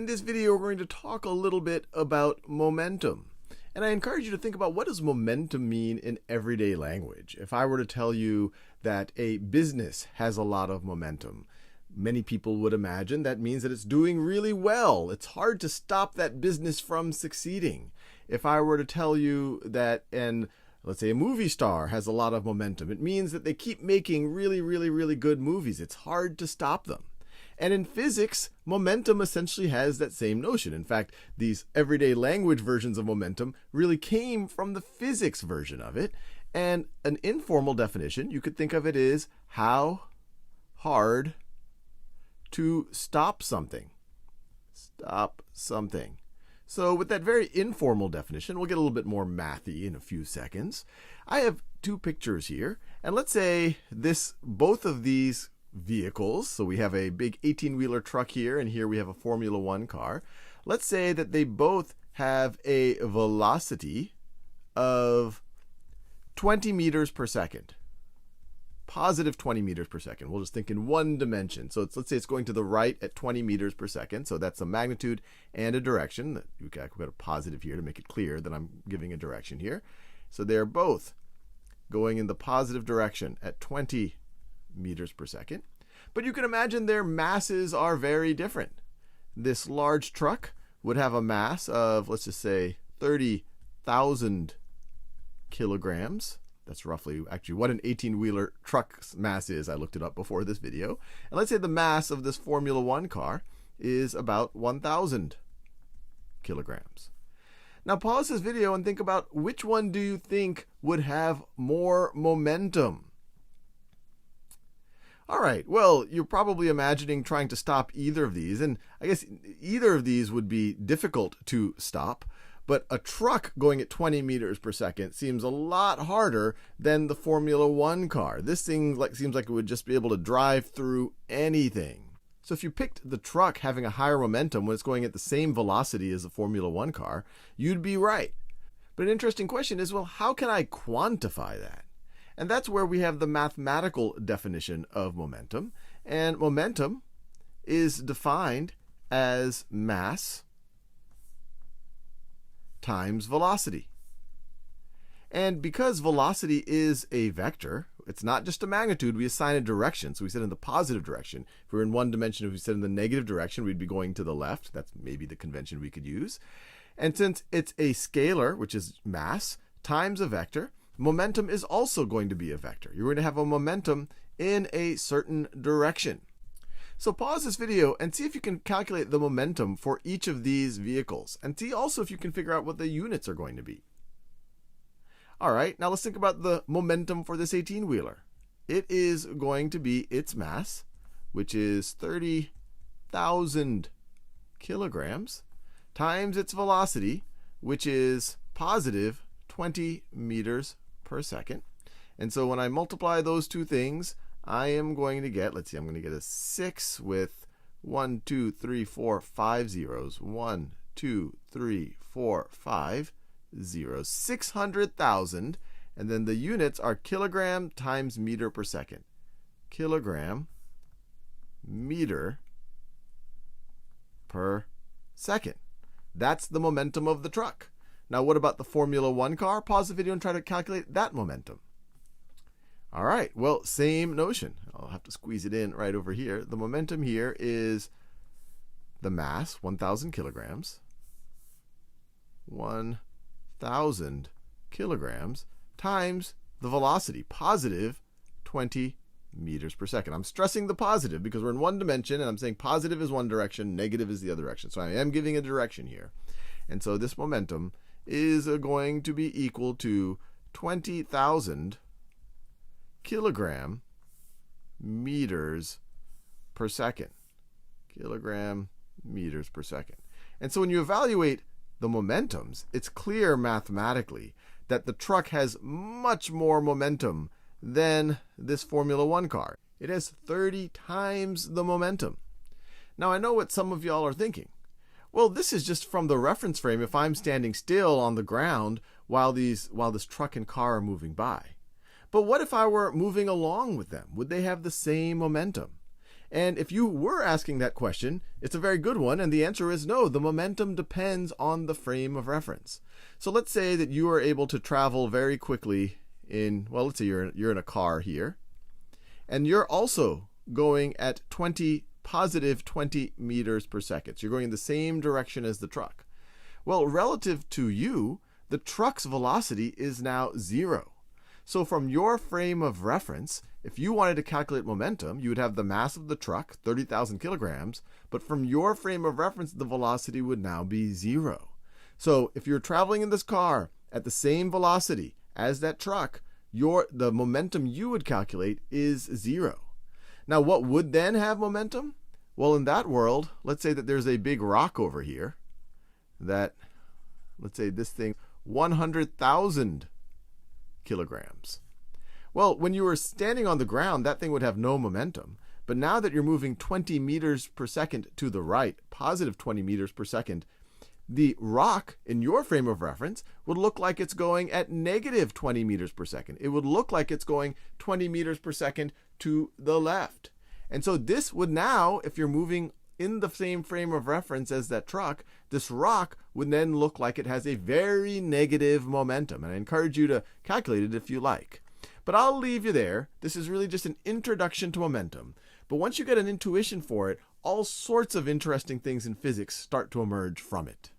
in this video, we're going to talk a little bit about momentum. And I encourage you to think about, what does momentum mean in everyday language? If I were to tell you that a business has a lot of momentum, many people would imagine that means that it's doing really well. It's hard to stop that business from succeeding. If I were to tell you that let's say a movie star has a lot of momentum, it means that they keep making really good movies. It's hard to stop them. And in physics, momentum essentially has that same notion. In fact, these everyday language versions of momentum really came from the physics version of it. And an informal definition, you could think of it as how hard to stop something. Stop something. So with that very informal definition, we'll get a little bit more mathy in a few seconds. I have two pictures here, and let's say both of these vehicles, so we have a big 18-wheeler truck here, and here we have a Formula One car. Let's say that they both have a velocity of 20 meters per second. Positive 20 meters per second. We'll just think in one dimension. So let's say it's going to the right at 20 meters per second. So that's a magnitude and a direction. We've got a positive here to make it clear that I'm giving a direction here. So they're both going in the positive direction at 20 meters per second. But you can imagine their masses are very different. This large truck would have a mass of, let's just say, 30,000 kilograms. That's roughly actually what an 18-wheeler truck's mass is. I looked it up before this video. And let's say the mass of this Formula One car is about 1,000 kilograms. Now pause this video and think about, which one do you think would have more momentum? All right, well, you're probably imagining trying to stop either of these, and I guess either of these would be difficult to stop, but a truck going at 20 meters per second seems a lot harder than the Formula One car. This thing seems like it would just be able to drive through anything. So if you picked the truck having a higher momentum when it's going at the same velocity as the Formula One car, you'd be right. But an interesting question is, well, how can I quantify that? And that's where we have the mathematical definition of momentum. And momentum is defined as mass times velocity. And because velocity is a vector, it's not just a magnitude, we assign a direction. So we said in the positive direction. If we were in one dimension, if we said in the negative direction, we'd be going to the left. That's maybe the convention we could use. And since it's a scalar, which is mass, times a vector, momentum is also going to be a vector. You're going to have a momentum in a certain direction. So pause this video and see if you can calculate the momentum for each of these vehicles, and see also if you can figure out what the units are going to be. All right, now let's think about the momentum for this 18-wheeler. It is going to be its mass, which is 30,000 kilograms, times its velocity, which is positive 20 meters per second. And so when I multiply those two things, I am going to get, let's see, I'm going to get a 6 with 1, 2, 3, 4, 5 zeros. 1, 2, 3, 4, 5 zeros. 600,000. And then the units are kilogram times meter per second. Kilogram meter per second. That's the momentum of the truck. Now, what about the Formula One car? Pause the video and try to calculate that momentum. All right, well, same notion. I'll have to squeeze it in right over here. The momentum here is the mass, 1,000 kilograms. 1,000 kilograms times the velocity, positive 20 meters per second. I'm stressing the positive because we're in one dimension, and I'm saying positive is one direction, negative is the other direction. So I am giving a direction here. And so this momentum is going to be equal to 20,000 kilogram meters per second. Kilogram meters per second. And so when you evaluate the momentums, it's clear mathematically that the truck has much more momentum than this Formula One car. It has 30 times the momentum. Now I know what some of y'all are thinking. Well, this is just from the reference frame if I'm standing still on the ground while this truck and car are moving by. But what if I were moving along with them? Would they have the same momentum? And if you were asking that question, it's a very good one, and the answer is no. The momentum depends on the frame of reference. So let's say that you are able to travel very quickly in, well, let's say you're in a car here, and you're also going at positive 20 meters per second. So you're going in the same direction as the truck. Well, relative to you, the truck's velocity is now 0. So from your frame of reference, if you wanted to calculate momentum, you would have the mass of the truck, 30,000 kilograms, but from your frame of reference, the velocity would now be 0. So if you're traveling in this car at the same velocity as that truck, the momentum you would calculate is 0. Now, what would then have momentum? Well, in that world, let's say that there's a big rock over here that, let's say this thing, 100,000 kilograms. Well, when you were standing on the ground, that thing would have no momentum. But now that you're moving 20 meters per second to the right, positive 20 meters per second, the rock in your frame of reference would look like it's going at negative 20 meters per second. It would look like it's going 20 meters per second to the left. And so this would now, if you're moving in the same frame of reference as that truck, this rock would then look like it has a very negative momentum. And I encourage you to calculate it if you like. But I'll leave you there. This is really just an introduction to momentum. But once you get an intuition for it, all sorts of interesting things in physics start to emerge from it.